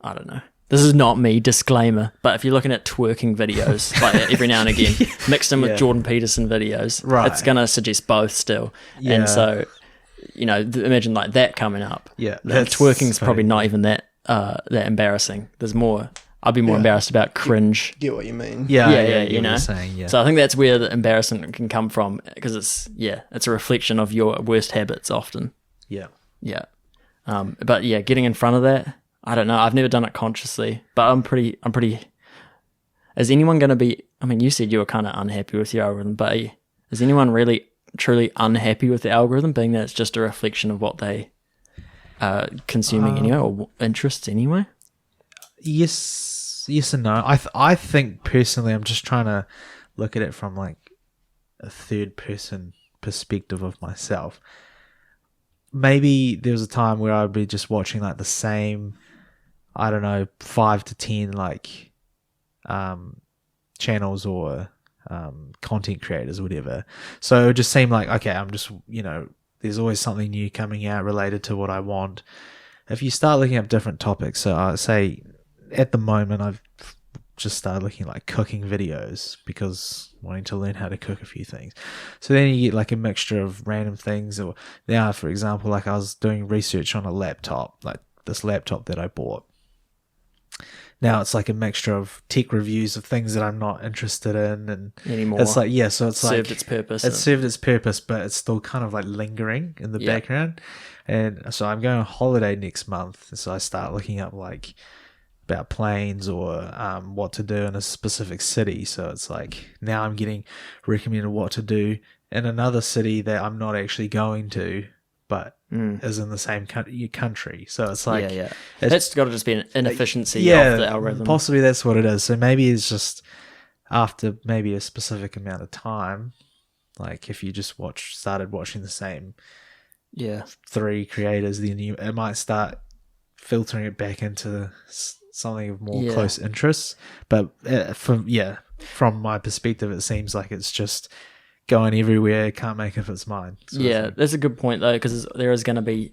I don't know. This is not me, disclaimer, but if you're looking at twerking videos, like every now and again, mixed in with Jordan Peterson videos,
right,
it's going to suggest both still. Yeah. And so, imagine like that coming up.
Yeah.
Twerking's probably not even that embarrassing. There's more. I'd be more embarrassed about cringe.
Get what you mean.
Yeah, you know.
Saying, yeah.
So I think that's where the embarrassment can come from, because it's a reflection of your worst habits often.
Yeah.
Yeah. But yeah, getting in front of that, I don't know. I've never done it consciously, but I'm pretty. Is anyone going to be? I mean, you said you were kind of unhappy with your algorithm, but is anyone really truly unhappy with the algorithm, being that it's just a reflection of what they are consuming anyway, or interests anyway?
Yes and no. I think personally, I'm just trying to look at it from like a third person perspective of myself. Maybe there was a time where I'd be just watching like the same, I don't know, 5 to 10 like channels or content creators or whatever. So it would just seem like, okay, I'm just, there's always something new coming out related to what I want. If you start looking up different topics, so I say at the moment I've just started looking at like cooking videos because wanting to learn how to cook a few things. So then you get like a mixture of random things. Or now, for example, like I was doing research on a laptop, like this laptop that I bought. Now it's like a mixture of tech reviews of things that I'm not interested in, and
anymore.
It's like, so it's like
served its purpose.
It served its purpose, but it's still kind of like lingering in the background. And so I'm going on holiday next month, so I start looking up like about planes or what to do in a specific city. So it's like now I'm getting recommended what to do in another city that I'm not actually going to, but is in the same country. So it's like
that's got to just be an inefficiency of the algorithm.
Possibly that's what it is. So maybe it's just after maybe a specific amount of time, like if you just started watching the same 3 creators, then it might start filtering it back into something of more close interests. But from my perspective, it seems like it's just going everywhere, can't make up its mind.
That's a good point though, because there is going to be,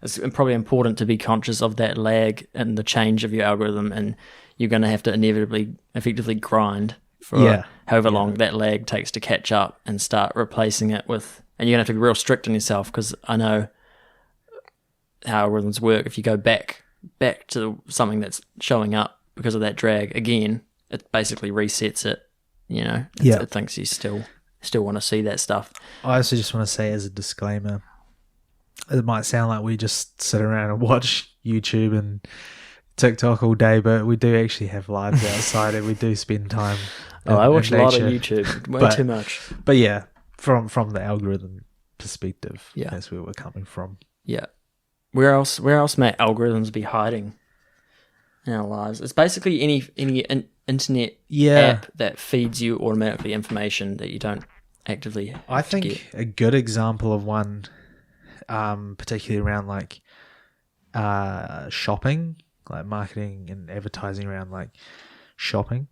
it's probably important to be conscious of that lag and the change of your algorithm, and you're going to have to inevitably effectively grind for however long that lag takes to catch up and start replacing it with, and you're going to have to be real strict on yourself, because I know how algorithms work. If you go back to something that's showing up because of that drag again, it basically resets it. It thinks you still want to see that stuff.
I also just want to say as a disclaimer, it might sound like we just sit around and watch YouTube and TikTok all day, but we do actually have lives outside and we do spend time
I watch a lot of YouTube, way too much.
But yeah, from the algorithm perspective, that's where we're coming from.
Yeah. Where else may algorithms be hiding in our lives? It's basically any internet app that feeds you automatically information that you don't actively
I think
get.
A good example of one, particularly around like shopping, like marketing and advertising around like shopping.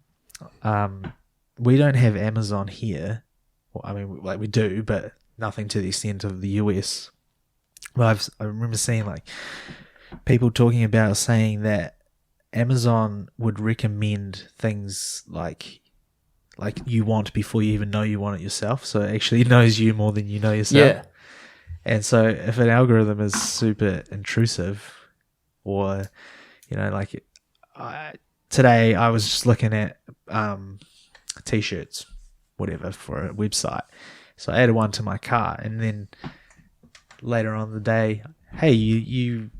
We don't have Amazon here. Well, I mean, like we do, but nothing to the extent of the US. But I remember seeing like people talking about saying that Amazon would recommend things like you want before you even know you want it yourself. So it actually knows you more than you know yourself.
Yeah.
And so if an algorithm is super intrusive, or, like today I was just looking at t-shirts, whatever, for a website. So I added one to my cart, and then later on in the day, hey, you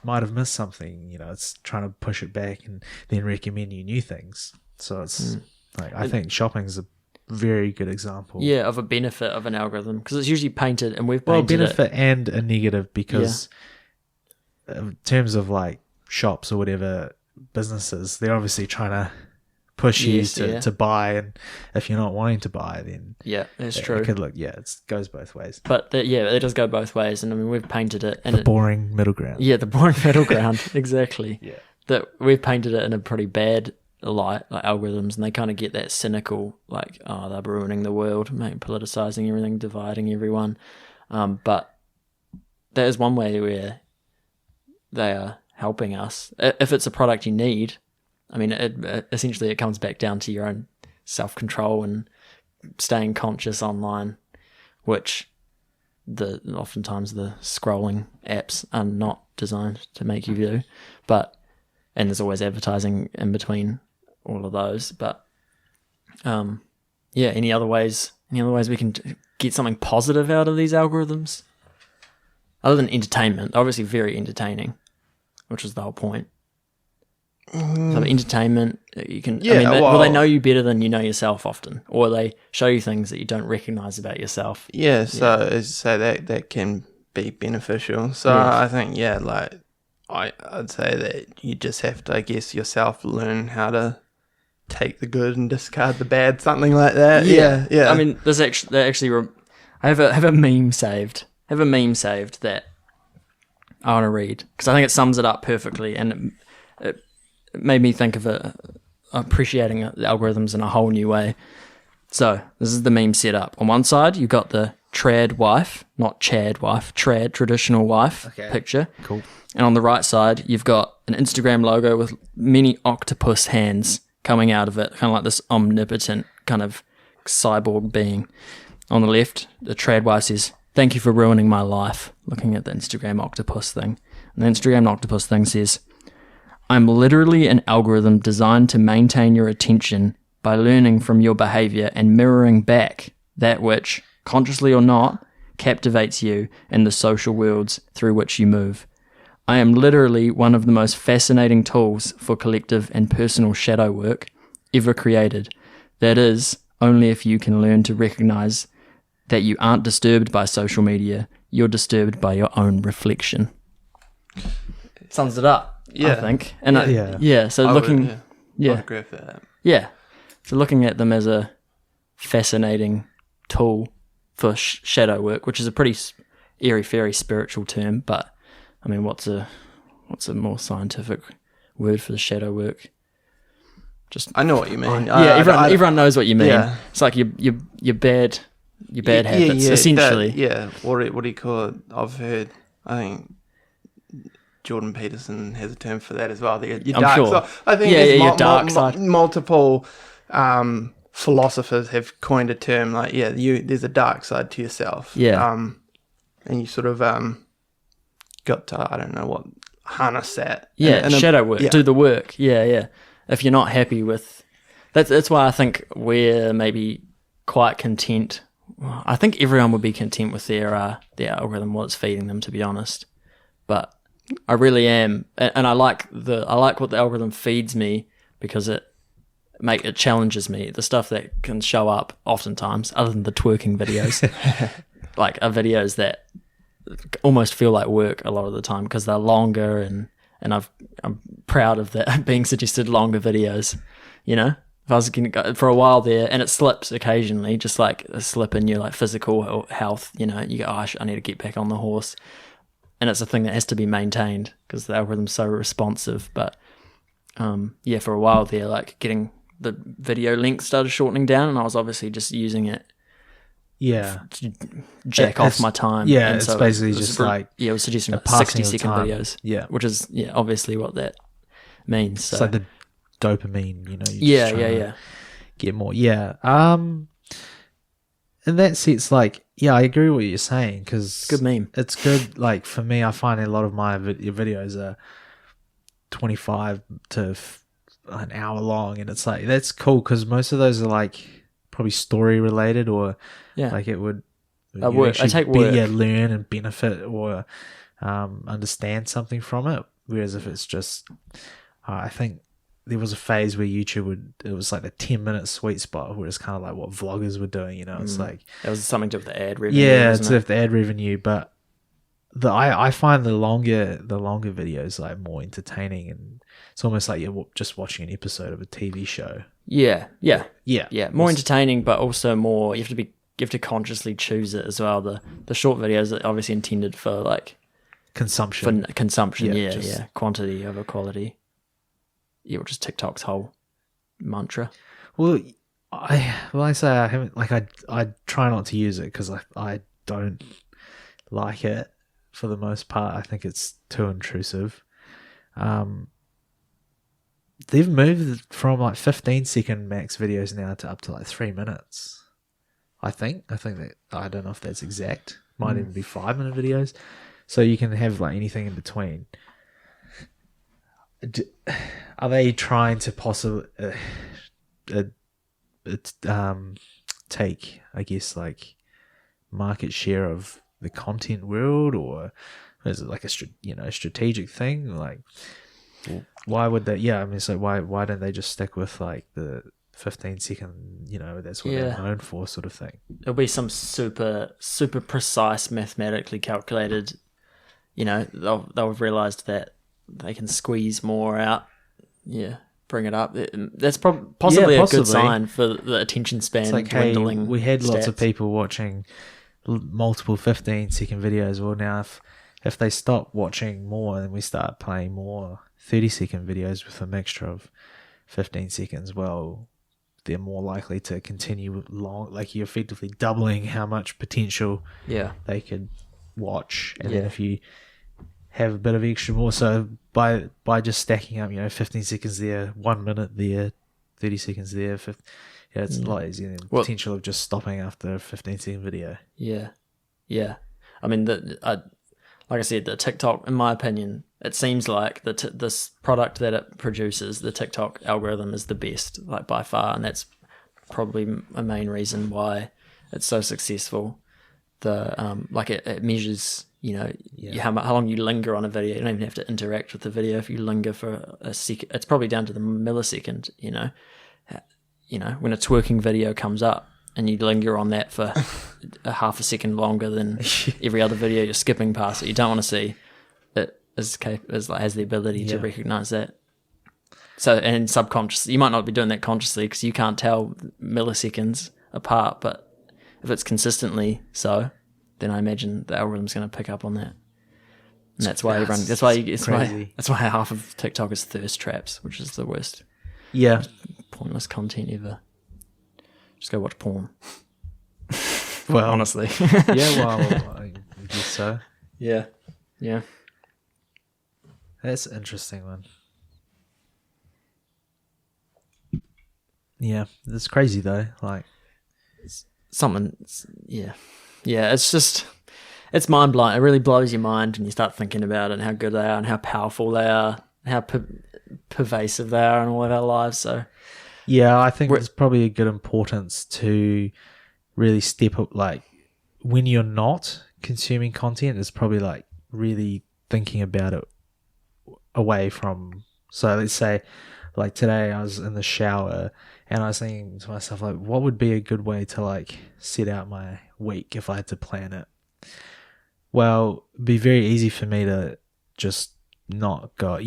might have missed something. It's trying to push it back and then recommend you new things. So it's like, I think shopping's a very good example.
Yeah, of a benefit of an algorithm, because it's usually painted, and we've painted
benefit and a negative, because in terms of like shops or whatever, businesses, they're obviously trying to push you to buy, and if you're not wanting to buy, then
that's true.
It could look, it goes both ways.
But it does go both ways, and I mean, we've painted it in
the boring middle ground.
Yeah, the boring middle ground, exactly.
Yeah,
that we've painted it in a pretty bad light, like algorithms, and they kind of get that cynical, like, oh, they're ruining the world, politicizing everything, dividing everyone. But that is one way where they are helping us. If it's a product you need, I mean, essentially it comes back down to your own self-control and staying conscious online, which oftentimes the scrolling apps are not designed to make you do. And there's always advertising in between all of those. But any other ways we can get something positive out of these algorithms? Other than entertainment, obviously very entertaining, which is the whole point. So entertainment, you can. Well, they know you better than you know yourself often, or they show you things that you don't recognize about yourself.
Yeah, so that can be beneficial. So I think I'd say that you just have to, I guess, yourself learn how to take the good and discard the bad, something like that. Yeah.
I mean, there's actually I have a meme saved. I have a meme saved that I want to read, because I think it sums it up perfectly, and it made me think of appreciating the algorithms in a whole new way. So this is the meme setup. On one side, you've got the trad wife, not Chad wife, trad, traditional wife picture.
Cool.
And on the right side, you've got an Instagram logo with many octopus hands coming out of it, kind of like this omnipotent kind of cyborg being. On the left, the trad wife says, "Thank you for ruining my life," looking at the Instagram octopus thing. And the Instagram octopus thing says, "I'm literally an algorithm designed to maintain your attention by learning from your behavior and mirroring back that which, consciously or not, captivates you in the social worlds through which you move. I am literally one of the most fascinating tools for collective and personal shadow work ever created. That is, only if you can learn to recognize that you aren't disturbed by social media, you're disturbed by your own reflection." Sums it up, I think. And so looking...
I agree with that.
Yeah. So looking at them as a fascinating tool for shadow work, which is a pretty airy-fairy spiritual term, but I mean, what's a more scientific word for the shadow work?
I know what you mean.
Everyone knows what you mean.
Yeah.
It's like your bad habits, essentially.
What do you call it? I think Jordan Peterson has a term for that as well. Your dark
sure.
side. I think there's
dark side.
Multiple philosophers have coined a term like, there's a dark side to yourself.
Yeah.
And you sort of got to, I don't know what, harness that.
Shadow work. Yeah. Do the work. Yeah. If you're not happy with... That's why I think we're maybe quite content. I think everyone would be content with their algorithm, what it's feeding them, to be honest. But I really am, and I like what the algorithm feeds me, because it challenges me. The stuff that can show up oftentimes, other than the twerking videos, like are videos that almost feel like work a lot of the time, because they're longer, and I'm proud of that being suggested longer videos. If I was going to go for a while there, and it slips occasionally, just like a slip in your like physical health, you go, I need to get back on the horse. And it's a thing that has to be maintained because the algorithm's so responsive. But for a while there, like getting the video length started shortening down, and I was obviously just using it to jack off my time.
Yeah,
and
it's so basically
it was suggesting 60-second videos.
Yeah.
Which is obviously what that means. So.
It's like the dopamine,
Yeah.
Get more. Yeah. in that sense, like, yeah, I agree with what you're saying, because
Good meme.
it's good. Like, for me, I find a lot of my videos are 25 to an hour long, and it's like, that's cool, because most of those are like probably story related, or
Yeah.
like it would
Work. I take work.
learn and benefit, or understand something from it. Whereas if it's just, I think there was a phase where YouTube it was like the 10-minute sweet spot, where it's kind of like what vloggers were doing, it's like,
That was something to do with the ad revenue.
yeah,
wasn't
it's
it?
with the ad revenue, but I find the longer videos like more entertaining, and it's almost like you're just watching an episode of a TV show.
Yeah. More
It's-
entertaining, but also more. You have to consciously choose it as well. The short videos are obviously intended for like
consumption.
for consumption.
Yeah,
Yeah, quantity over quality. Yeah, which is TikTok's whole mantra.
Well, I say I haven't, like, I try not to use it because I don't like it for the most part. I think it's too intrusive. They've moved from like 15-second max videos now to up to like 3 minutes. I think that, I don't know if that's exact. Might even be 5-minute videos. So you can have like anything in between. Are they trying to possibly take, I guess, like market share of the content world, or is it like a strategic thing? Like, why would they? Yeah, I mean, so why don't they just stick with like the 15-second? That's what they're known for, sort of thing.
It'll be some super precise, mathematically calculated. They'll have realised that they can squeeze more out. Yeah, bring it up. That's possibly a good sign for the attention span
It's like,
dwindling.
hey, we had lots of
stats.
people watching multiple 15-second videos. Well, now if they stop watching more, then we start playing more 30-second videos with a mixture of 15 seconds. Well, they're more likely to continue long. Like, you're effectively doubling how much potential they could watch. And then if you have a bit of extra more, so by just stacking up, 15 seconds there, 1 minute there, 30 seconds there, it's a lot easier than the potential of just stopping after a 15-second video.
Yeah. I mean, like I said, the TikTok, in my opinion, it seems like this product that it produces, the TikTok algorithm, is the best, like by far, and that's probably a main reason why it's so successful. It measures, how long you linger on a video. You don't even have to interact with the video. If you linger for a second, it's probably down to the millisecond. When a twerking video comes up and you linger on that for a half a second longer than every other video you're skipping past that you don't want to see, it has the ability to recognize that. So, and subconsciously, you might not be doing that consciously because you can't tell milliseconds apart, but if it's consistently so, then I imagine the algorithm's going to pick up on that. And that's why everyone. That's why half of TikTok is thirst traps, which is the worst.
Yeah,
Pointless content ever. Just go watch porn.
well,
Honestly.
I guess so.
Yeah.
That's an interesting one. Yeah, it's crazy though. Like,
it's mind blowing. It really blows your mind when you start thinking about it and how good they are and how powerful they are, and how pervasive they are in all of our lives. So,
yeah, I think there's probably a good importance to really step up. Like, when you're not consuming content, it's probably like really thinking about it away from. So let's say, like today, I was in the shower and I was thinking to myself, like, what would be a good way to like set out my week if I had to plan it? Well, it'd be very easy for me to just not go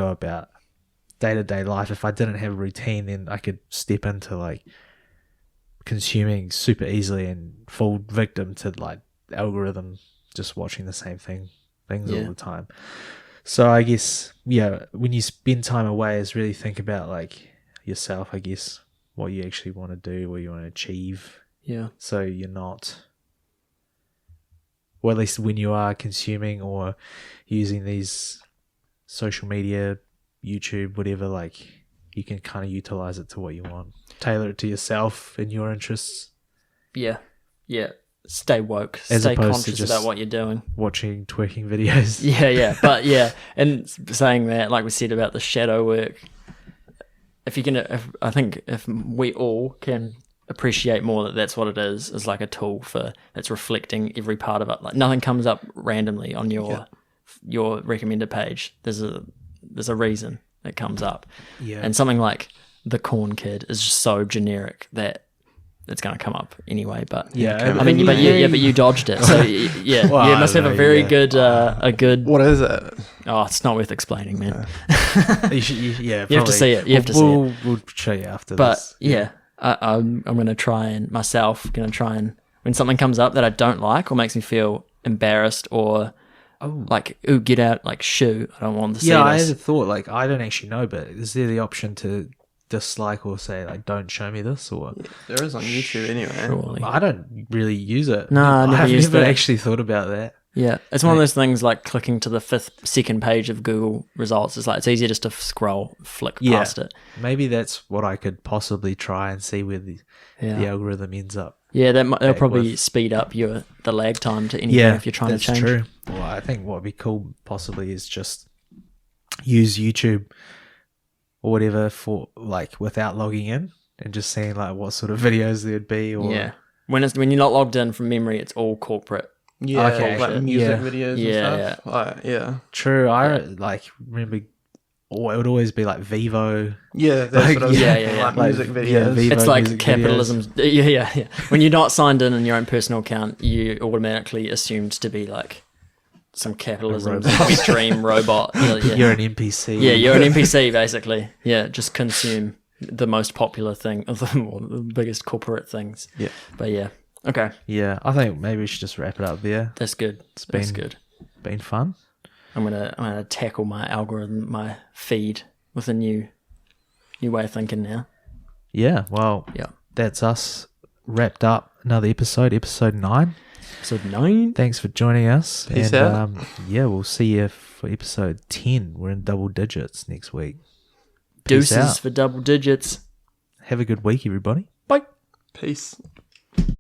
about day-to-day life. If I didn't have a routine, then I could step into like consuming super easily and fall victim to like the algorithm, just watching the same things all the time. So I guess, when you spend time away, is really think about like yourself, I guess, what you actually want to do, what you want to achieve.
yeah.
So you're not, or at least when you are consuming or using these social media, YouTube, whatever, like you can kind of utilize it to what you want, tailor it to yourself and your interests.
Yeah. stay woke,
As
stay
opposed to
conscious
just-
about what you're doing.
Watching twerking videos.
But and saying that, like we said about the shadow work, I think if we all can appreciate more that that's what it is like a tool for that's reflecting every part of it. Like nothing comes up randomly on your recommended page. There's a reason it comes up.
Yeah.
And something like the corn kid is just so generic that it's going to come up anyway. But
Yeah,
I mean, but you dodged it. So yeah,
Well,
you
I
must have
don't
a
know,
very
yeah.
good.
What is it?
Oh, it's not worth explaining, man.
You have
to see it. You have to see it.
We'll show you after
But
this.
I'm going to try and when something comes up that I don't like or makes me feel embarrassed or like, ooh, get out, like, shoo, I don't want to see
Yeah, I
this.
had a thought, like, I don't actually know, but is there the option to dislike or say, like, don't show me this? Or
There is on YouTube anyway.
Surely.
I don't really use it.
No, I never
I've
used
never
it.
actually thought about that.
Yeah, it's one of those things like clicking to the second page of Google results. It's like it's easier just to flick
Yeah.
past it.
Maybe that's what I could possibly try and see where the algorithm ends up.
Yeah, they'll probably
with.
speed up the lag time to anything if you're trying to change.
True. Well, I think what would be cool possibly is just use YouTube or whatever for like without logging in and just seeing like what sort of videos there'd be. Or
Yeah, when you're not logged in from memory, it's all corporate.
Yeah,
Okay.
like music
Yeah.
videos
Yeah,
and stuff. Like, yeah.
True. I like remember. Or it would always be like Vivo.
Yeah, that's
Like,
what I was
yeah,
thinking,
yeah,
like
like,
music
yeah,
videos.
Vivo.
It's like
music
capitalism. Yeah. When you're not signed in your own personal account, you automatically assumed to be like some capitalism sweet dream robot. Yeah.
You're an NPC.
Yeah, you're an NPC basically. Yeah, just consume the most popular thing, or the biggest corporate things.
Yeah.
But yeah, okay,
Yeah, I think maybe we should just wrap it up there.
that's good. That's good.
Been fun.
I'm gonna tackle my algorithm, my feed with a new way of thinking now.
Yeah, well,
Yeah.
that's us wrapped up. Another episode 9.
Episode 9.
Thanks for joining us.
Peace
and,
out.
we'll see you for episode 10. We're in double digits next week. Peace
Deuces
out.
for double digits.
Have a good week, everybody.
Bye.
Peace.